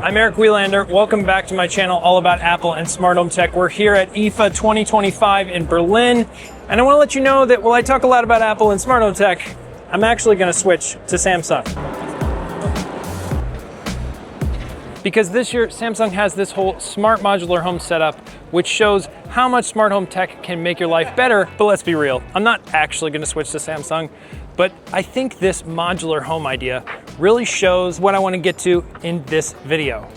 I'm Eric Welander. Welcome back to my channel all about Apple and smart home tech. We're here at IFA 2025 in Berlin. And I want to let you know that while I talk a lot about Apple and smart home tech, I'm actually going to switch to Samsung. Because this year, Samsung has this whole smart modular home setup, which shows how much smart home tech can make your life better. But let's be real, I'm not actually going to switch to Samsung, but I think this modular home idea really shows what I want to get to in this video.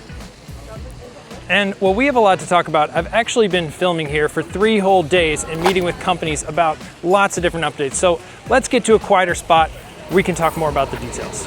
And while we have a lot to talk about, I've actually been filming here for 3 whole days and meeting with companies about lots of different updates. So let's get to a quieter spot where we can talk more about the details.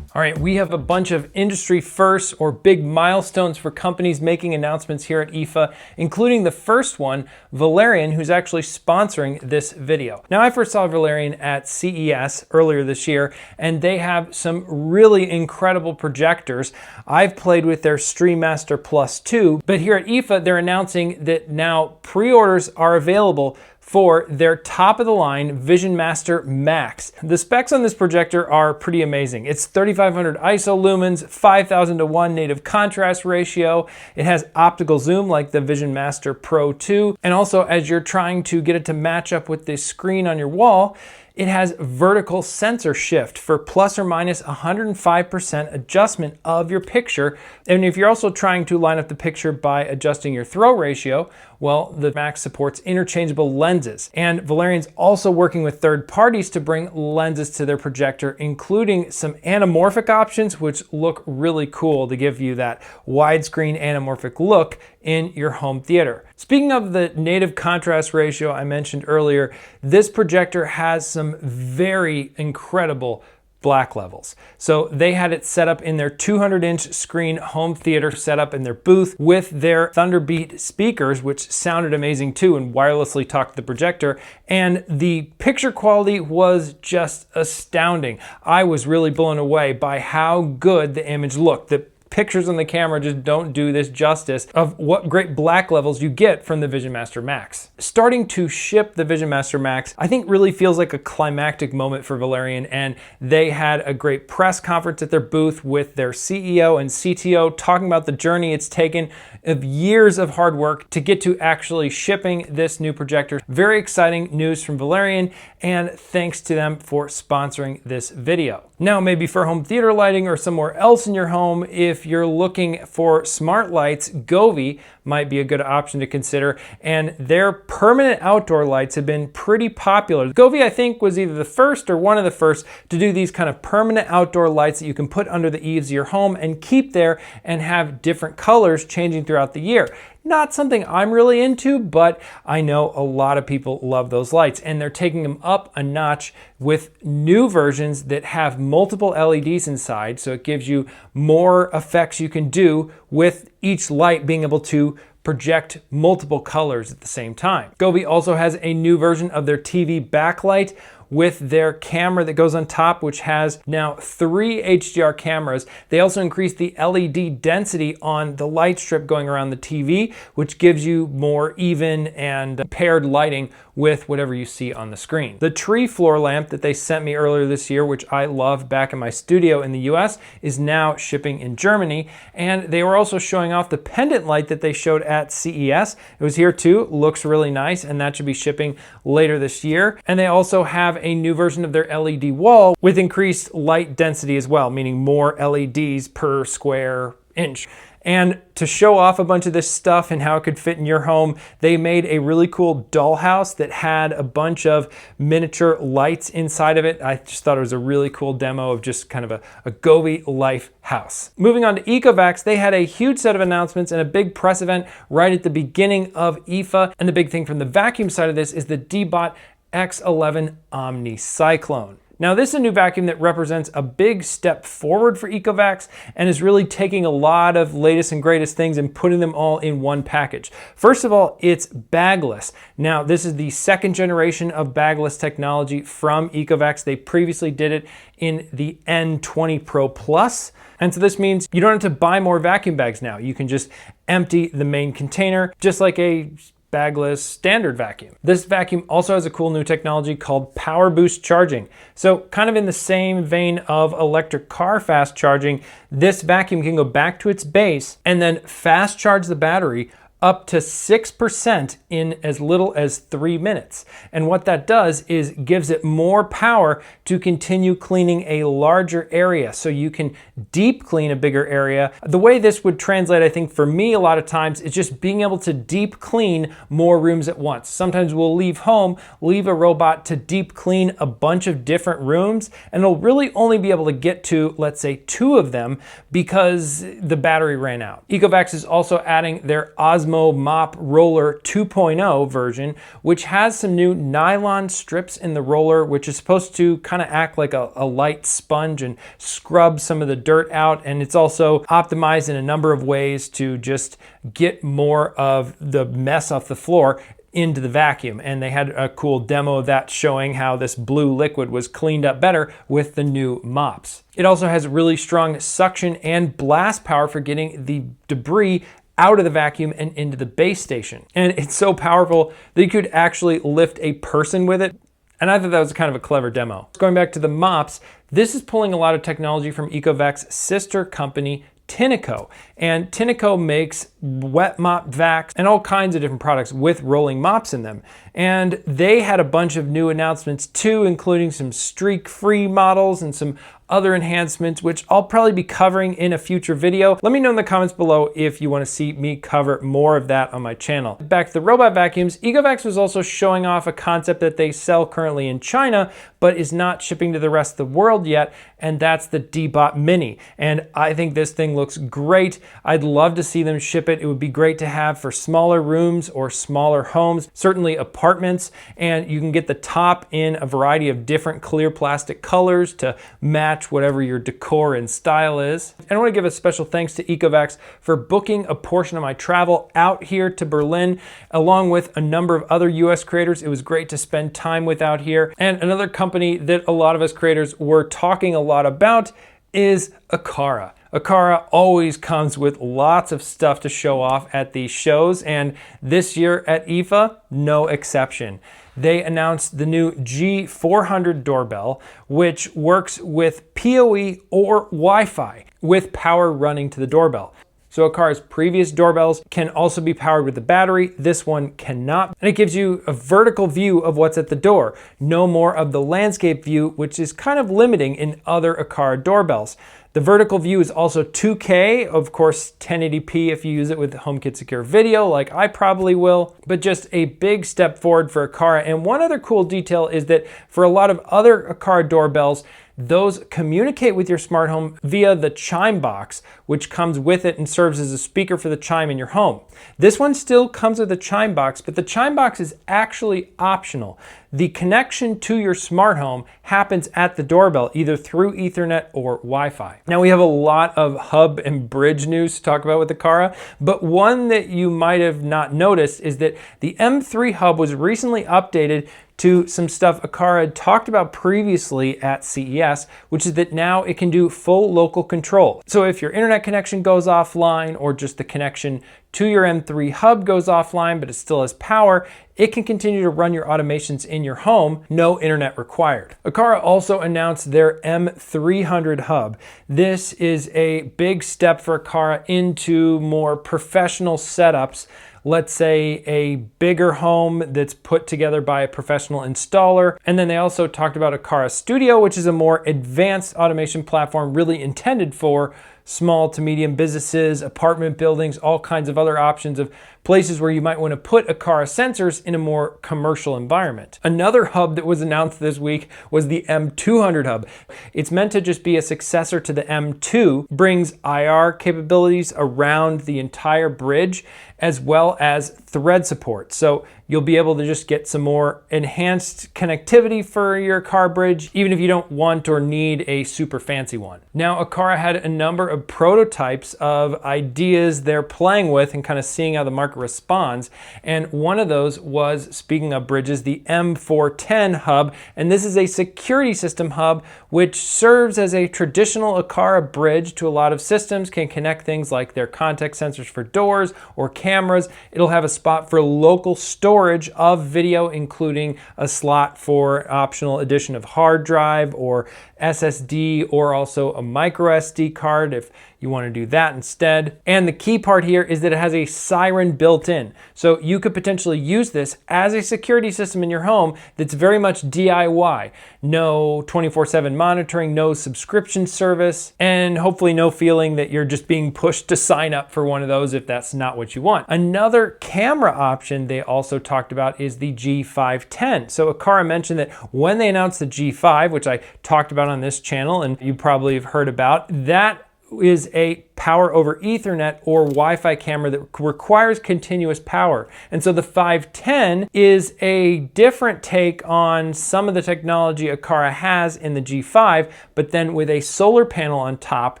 All right, we have a bunch of industry firsts or big milestones for companies making announcements here at IFA, including the first one, Valerion, who's actually sponsoring this video. Now, I first saw Valerion at CES earlier this year, and they have some really incredible projectors. I've played with their StreamMaster Plus 2, but here at IFA, they're announcing that now pre-orders are available for their top-of-the-line Vision Master Max. The specs on this projector are pretty amazing. It's 3500 ISO lumens, 5000:1 native contrast ratio. It has optical zoom like the Vision Master Pro 2. And also, as you're trying to get it to match up with the screen on your wall, it has vertical sensor shift for plus or minus 105% adjustment of your picture. And if you're also trying to line up the picture by adjusting your throw ratio, well, the Max supports interchangeable lenses. And Valerion's also working with third parties to bring lenses to their projector, including some anamorphic options, which look really cool to give you that widescreen anamorphic look in your home theater. Speaking of the native contrast ratio I mentioned earlier, this projector has some very incredible black levels. So they had it set up in their 200-inch screen home theater setup in their booth with their Thunderbeat speakers, which sounded amazing too and wirelessly talked to the projector. And the picture quality was just astounding. I was really blown away by how good the image looked. The pictures on the camera just don't do this justice of what great black levels you get from the Vision Master Max. Starting to ship the Vision Master Max, I think really feels like a climactic moment for Valerion, and they had a great press conference at their booth with their CEO and CTO talking about the journey it's taken of years of hard work to get to actually shipping this new projector. Very exciting news from Valerion, and thanks to them for sponsoring this video. Now, maybe for home theater lighting or somewhere else in your home, if you're looking for smart lights, Govee might be a good option to consider, and their permanent outdoor lights have been pretty popular. Govee, I think, was either the first or one of the first to do these kind of permanent outdoor lights that you can put under the eaves of your home and keep there and have different colors changing throughout the year. Not something I'm really into, but I know a lot of people love those lights, and they're taking them up a notch with new versions that have multiple LEDs inside, so it gives you more effects you can do with each light being able to project multiple colors at the same time. Govee also has a new version of their TV backlight with their camera that goes on top, which has now 3 HDR cameras. They also increased the LED density on the light strip going around the TV, which gives you more even and paired lighting with whatever you see on the screen. The tree floor lamp that they sent me earlier this year, which I love back in my studio in the US, is now shipping in Germany. And they were also showing off the pendant light that they showed at CES. It was here too, looks really nice, and that should be shipping later this year. And they also have a new version of their LED wall with increased light density as well, meaning more LEDs per square inch. And to show off a bunch of this stuff and how it could fit in your home, they made a really cool dollhouse that had a bunch of miniature lights inside of it. I just thought it was a really cool demo of just kind of a Govee life house. Moving on to ECOVACS, they had a huge set of announcements and a big press event right at the beginning of IFA. And the big thing from the vacuum side of this is the D-Bot X11 Omni Cyclone. Now, this is a new vacuum that represents a big step forward for ECOVACS and is really taking a lot of latest and greatest things and putting them all in one package. First of all, it's bagless. Now, this is the second generation of bagless technology from ECOVACS. They previously did it in the N20 Pro Plus. And so this means you don't have to buy more vacuum bags now. You can just empty the main container, just like a bagless standard vacuum. This vacuum also has a cool new technology called power boost charging. So kind of in the same vein of electric car fast charging, this vacuum can go back to its base and then fast charge the battery up to 6% in as little as 3 minutes. And what that does is gives it more power to continue cleaning a larger area. So you can deep clean a bigger area. The way this would translate, I think for me a lot of times, is just being able to deep clean more rooms at once. Sometimes we'll leave home, leave a robot to deep clean a bunch of different rooms, and it'll really only be able to get to, let's say, 2 of them because the battery ran out. ECOVACS is also adding their Osmo Mop Roller 2.0 version, which has some new nylon strips in the roller, which is supposed to kind of act like a light sponge and scrub some of the dirt out. And it's also optimized in a number of ways to just get more of the mess off the floor into the vacuum. And they had a cool demo of that showing how this blue liquid was cleaned up better with the new mops. It also has really strong suction and blast power for getting the debris out of the vacuum and into the base station. And it's so powerful that you could actually lift a person with it. And I thought that was kind of a clever demo. Going back to the mops, this is pulling a lot of technology from ECOVAC's sister company, Tinico. And Tinico makes wet mop vacs and all kinds of different products with rolling mops in them. And they had a bunch of new announcements too, including some streak-free models and some other enhancements, which I'll probably be covering in a future video. Let me know in the comments below if you want to see me cover more of that on my channel. Back to the robot vacuums, ECOVACS was also showing off a concept that they sell currently in China, but is not shipping to the rest of the world yet, and that's the Dbot Mini. And I think this thing looks great. I'd love to see them ship it. It would be great to have for smaller rooms or smaller homes, certainly apartments, and you can get the top in a variety of different clear plastic colors to match whatever your decor and style is. And I want to give a special thanks to ECOVACS for booking a portion of my travel out here to Berlin, along with a number of other US creators. It was great to spend time with out here. And another company that a lot of us creators were talking a lot about is Aqara. Aqara always comes with lots of stuff to show off at these shows, and this year at IFA, no exception. They announced the new G400 doorbell, which works with PoE or Wi-Fi with power running to the doorbell. So Aqara's previous doorbells can also be powered with the battery. This one cannot. And it gives you a vertical view of what's at the door. No more of the landscape view, which is kind of limiting in other Aqara doorbells. The vertical view is also 2K, of course 1080p if you use it with HomeKit Secure Video, like I probably will, but just a big step forward for Aqara. And one other cool detail is that for a lot of other Aqara doorbells, those communicate with your smart home via the chime box, which comes with it and serves as a speaker for the chime in your home. This one still comes with a chime box, but the chime box is actually optional. The connection to your smart home happens at the doorbell, either through Ethernet or Wi-Fi. Now we have a lot of hub and bridge news to talk about with Aqara, but one that you might have not noticed is that the M3 hub was recently updated to some stuff Aqara had talked about previously at CES, which is that now it can do full local control. So if your internet connection goes offline or just the connection to your M3 hub goes offline, but it still has power, it can continue to run your automations in your home, no internet required. Aqara also announced their M300 hub. This is a big step for Aqara into more professional setups. Let's say a bigger home that's put together by a professional installer. And then they also talked about Aqara Studio, which is a more advanced automation platform really intended for small to medium businesses, apartment buildings, all kinds of other options of places where you might want to put Aqara sensors in a more commercial environment. Another hub that was announced this week was the M200 hub. It's meant to just be a successor to the M2, brings IR capabilities around the entire bridge, as well as thread support. So you'll be able to just get some more enhanced connectivity for your Aqara bridge, even if you don't want or need a super fancy one. Now, Aqara had a number of prototypes of ideas they're playing with and kind of seeing how the market responds. And one of those was, speaking of bridges, the M410 hub. And this is a security system hub, which serves as a traditional Aqara bridge to a lot of systems, can connect things like their contact sensors for doors or cameras. It'll have a spot for local storage of video, including a slot for optional addition of hard drive or SSD, or also a micro SD card if you want to do that instead. And the key part here is that it has a siren built in. So you could potentially use this as a security system in your home that's very much DIY. No 24/7 monitoring, no subscription service, and hopefully no feeling that you're just being pushed to sign up for one of those if that's not what you want. Another camera option they also talked about is the G510. So Aqara mentioned that when they announced the G5, which I talked about on this channel and you probably have heard about, that is a power over Ethernet or Wi-Fi camera that requires continuous power. And so the 510 is a different take on some of the technology Aqara has in the G5, but then with a solar panel on top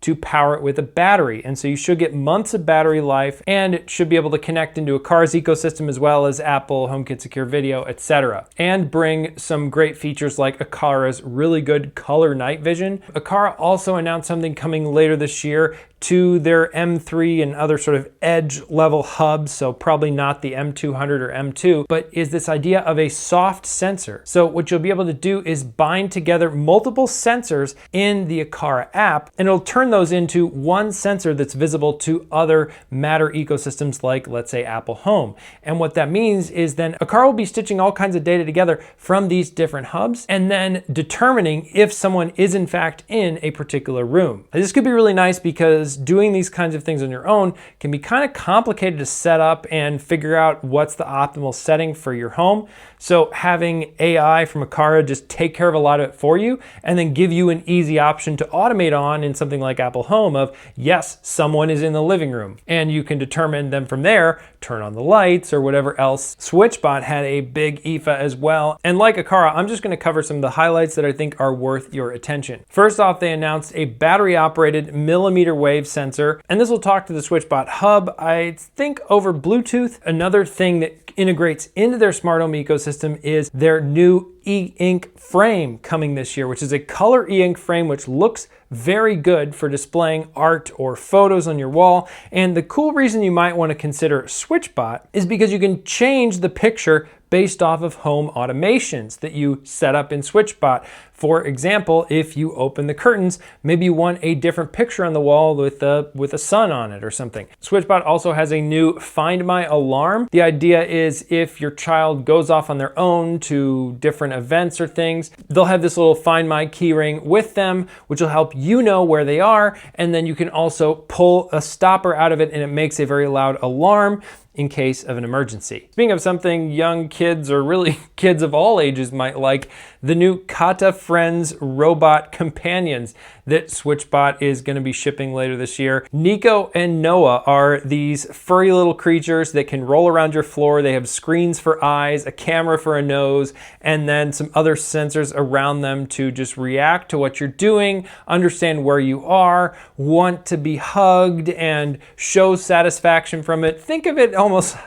to power it with a battery. And so you should get months of battery life, and it should be able to connect into Aqara's ecosystem as well as Apple, HomeKit Secure Video, etc. And bring some great features like Aqara's really good color night vision. Aqara also announced something coming later this year to their M3 and other sort of edge level hubs, so probably not the M200 or M2, but is this idea of a soft sensor. So what you'll be able to do is bind together multiple sensors in the Aqara app, and it'll turn those into one sensor that's visible to other Matter ecosystems like, let's say, Apple Home. And what that means is then Aqara will be stitching all kinds of data together from these different hubs and then determining if someone is in fact in a particular room. This could be really nice because doing these kinds of things on your own can be kind of complicated to set up and figure out what's the optimal setting for your home. So having AI from Aqara just take care of a lot of it for you and then give you an easy option to automate on in something like Apple Home of, yes, someone is in the living room. And you can determine them from there, turn on the lights or whatever else. SwitchBot had a big IFA as well. And like Aqara, I'm just going to cover some of the highlights that I think are worth your attention. First off, they announced a battery operated millimeter wave sensor, and this will talk to the SwitchBot hub, I think over Bluetooth. Another thing that integrates into their smart home ecosystem is their new e-ink frame coming this year, which is a color e-ink frame which looks very good for displaying art or photos on your wall. And the cool reason you might want to consider SwitchBot is because you can change the picture based off of home automations that you set up in SwitchBot. For example, if you open the curtains, maybe you want a different picture on the wall with a sun on it or something. SwitchBot also has a new Find My Alarm. The idea is if your child goes off on their own to different events or things, they'll have this little Find My keyring with them, which will help you know where they are. And then you can also pull a stopper out of it and it makes a very loud alarm in case of an emergency. Speaking of something young kids or really kids of all ages might like, the new Kata Friends robot companions that SwitchBot is going to be shipping later this year. Nico and Noah are these furry little creatures that can roll around your floor. They have screens for eyes, a camera for a nose, and then some other sensors around them to just react to what you're doing, understand where you are, want to be hugged, and show satisfaction from it. Think of it almost,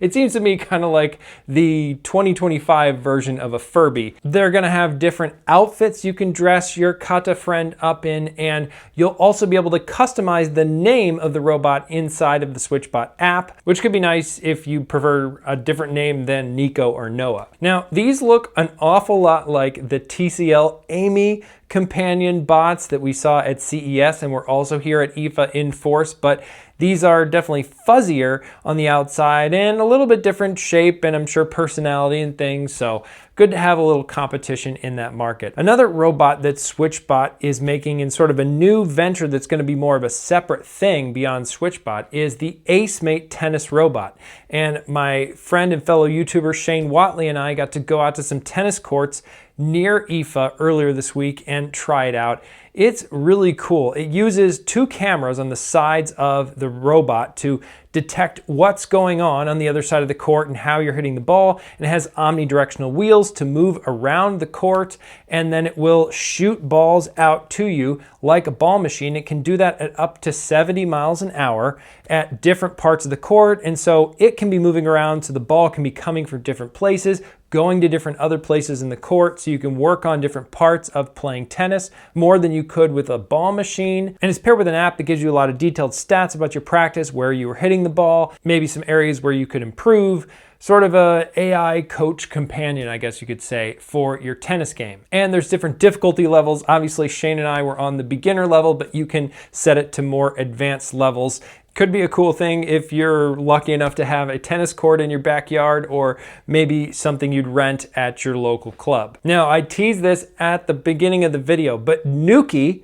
it seems to me kind of like the 2025 version of a Furby. They're gonna have different outfits you can dress your Kata friend up in, and you'll also be able to customize the name of the robot inside of the SwitchBot app, which could be nice if you prefer a different name than Nico or Noah. Now, these look an awful lot like the TCL Amy companion bots that we saw at CES and were also here at IFA in force, but these are definitely fuzzier on the outside and a little bit different shape and I'm sure personality and things, so good to have a little competition in that market. Another robot that SwitchBot is making in sort of a new venture that's going to be more of a separate thing beyond SwitchBot is the AceMate tennis robot. And my friend and fellow YouTuber Shane Watley and I got to go out to some tennis courts near IFA earlier this week and try it out. It's really cool. It uses 2 cameras on the sides of the robot to detect what's going on the other side of the court and how you're hitting the ball. And it has omnidirectional wheels to move around the court, and then it will shoot balls out to you like a ball machine. It can do that at up to 70 miles an hour at different parts of the court, and so it can be moving around, so the ball can be coming from different places, going to different other places in the court, so you can work on different parts of playing tennis more than you could with a ball machine. And it's paired with an app that gives you a lot of detailed stats about your practice, where you were hitting the ball, maybe some areas where you could improve, sort of a AI coach companion, I guess you could say, for your tennis game. And there's different difficulty levels. Obviously, Shane and I were on the beginner level, but you can set it to more advanced levels. Could be a cool thing if you're lucky enough to have a tennis court in your backyard, or maybe something you'd rent at your local club. Now, I teased this at the beginning of the video, but Nuki,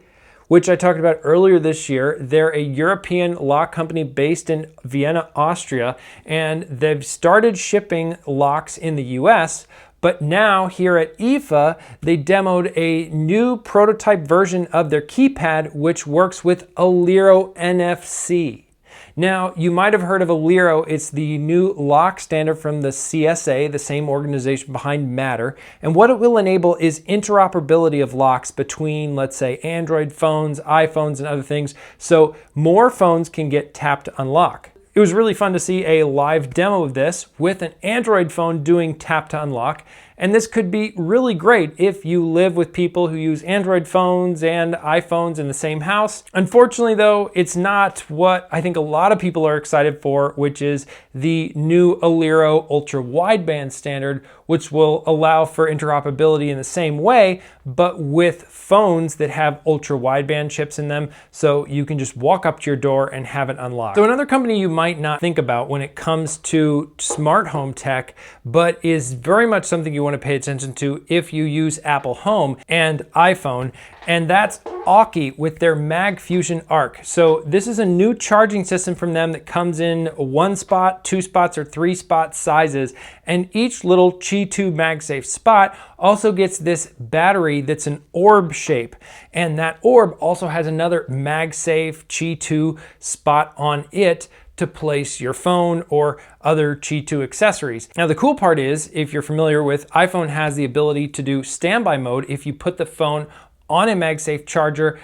which I talked about earlier this year, they're a European lock company based in Vienna, Austria, and they've started shipping locks in the US. But now here at IFA, they demoed a new prototype version of their keypad, which works with Aliro NFC. Now, you might have heard of Aliro. It's the new lock standard from the CSA, the same organization behind Matter. And what it will enable is interoperability of locks between, let's say, Android phones, iPhones, and other things. So more phones can get tapped to unlock. It was really fun to see a live demo of this with an Android phone doing tap to unlock. And this could be really great if you live with people who use Android phones and iPhones in the same house. Unfortunately, though, it's not what I think a lot of people are excited for, which is the new Aliro ultra wideband standard, which will allow for interoperability in the same way, but with phones that have ultra wideband chips in them, so you can just walk up to your door and have it unlocked. So another company you might not think about when it comes to smart home tech, but is very much something you want to pay attention to if you use Apple Home and iPhone, and that's Aukey with their Mag Fusion Arc. So this is a new charging system from them that comes in 1 spot, 2 spots, or 3 spot sizes, and each little Qi 2 MagSafe spot also gets this battery that's an orb shape, and that orb also has another MagSafe Qi 2 spot on it to place your phone or other Qi 2 accessories. Now, the cool part is, if you're familiar with, iPhone has the ability to do standby mode if you put the phone on a MagSafe charger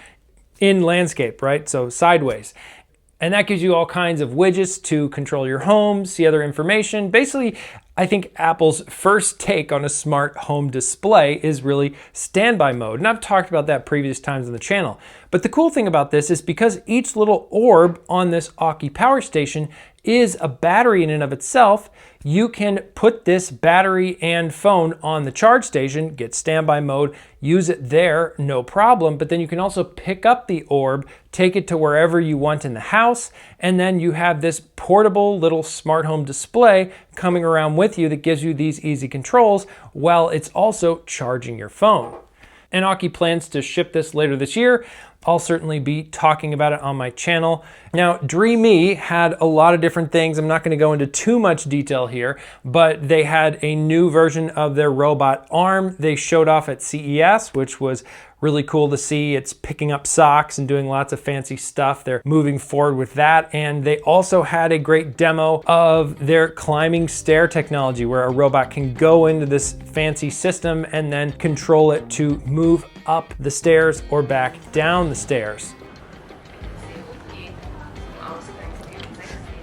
in landscape, right? So sideways. And that gives you all kinds of widgets to control your home, see other information. Basically, I think Apple's first take on a smart home display is really standby mode. And I've talked about that previous times on the channel. But the cool thing about this is because each little orb on this Aukey power station is a battery in and of itself, you can put this battery and phone on the charge station, get standby mode, use it there, no problem. But then you can also pick up the orb, take it to wherever you want in the house, and then you have this portable little smart home display coming around with you that gives you these easy controls while it's also charging your phone. And Aukey plans to ship this later this year. I'll certainly be talking about it on my channel. Now, Dreame had a lot of different things. I'm not going to go into too much detail here, but they had a new version of their robot arm they showed off at CES, which was really cool to see. It's picking up socks and doing lots of fancy stuff. They're moving forward with that. And they also had a great demo of their climbing stair technology, where a robot can go into this fancy system and then control it to move up the stairs or back down the stairs.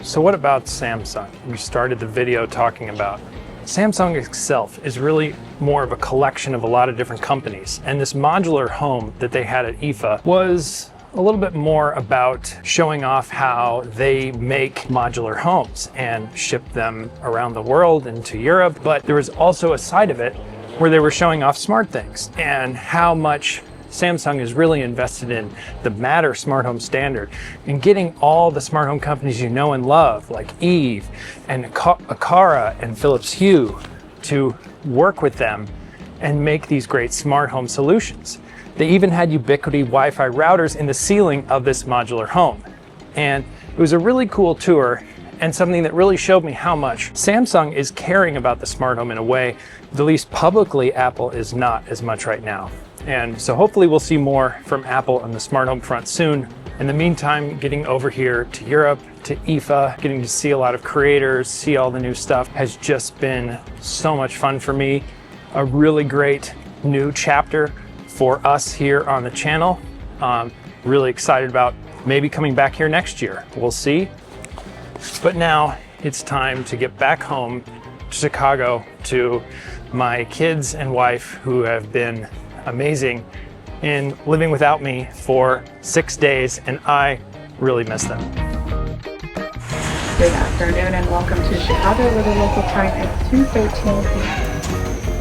So what about Samsung? We started the video talking about Samsung itself is really more of a collection of a lot of different companies. And this modular home that they had at IFA was a little bit more about showing off how they make modular homes and ship them around the world and to Europe. But there was also a side of it where they were showing off smart things and how much Samsung is really invested in the Matter smart home standard and getting all the smart home companies you know and love, like Eve and Aqara and Philips Hue, to work with them and make these great smart home solutions. They even had Ubiquiti Wi-Fi routers in the ceiling of this modular home. And it was a really cool tour. and something that really showed me how much Samsung is caring about the smart home in a way, at least publicly, Apple is not as much right now. And so hopefully we'll see more from Apple on the smart home front soon. In the meantime, getting over here to Europe, to IFA, getting to see a lot of creators, see all the new stuff has just been so much fun for me. A really great new chapter for us here on the channel. Really excited about maybe coming back here next year. We'll see. But now it's time to get back home to Chicago to my kids and wife, who have been amazing in living without me for 6 days, and I really miss them. Good afternoon and welcome to Chicago, where the local time is 2:13 p.m.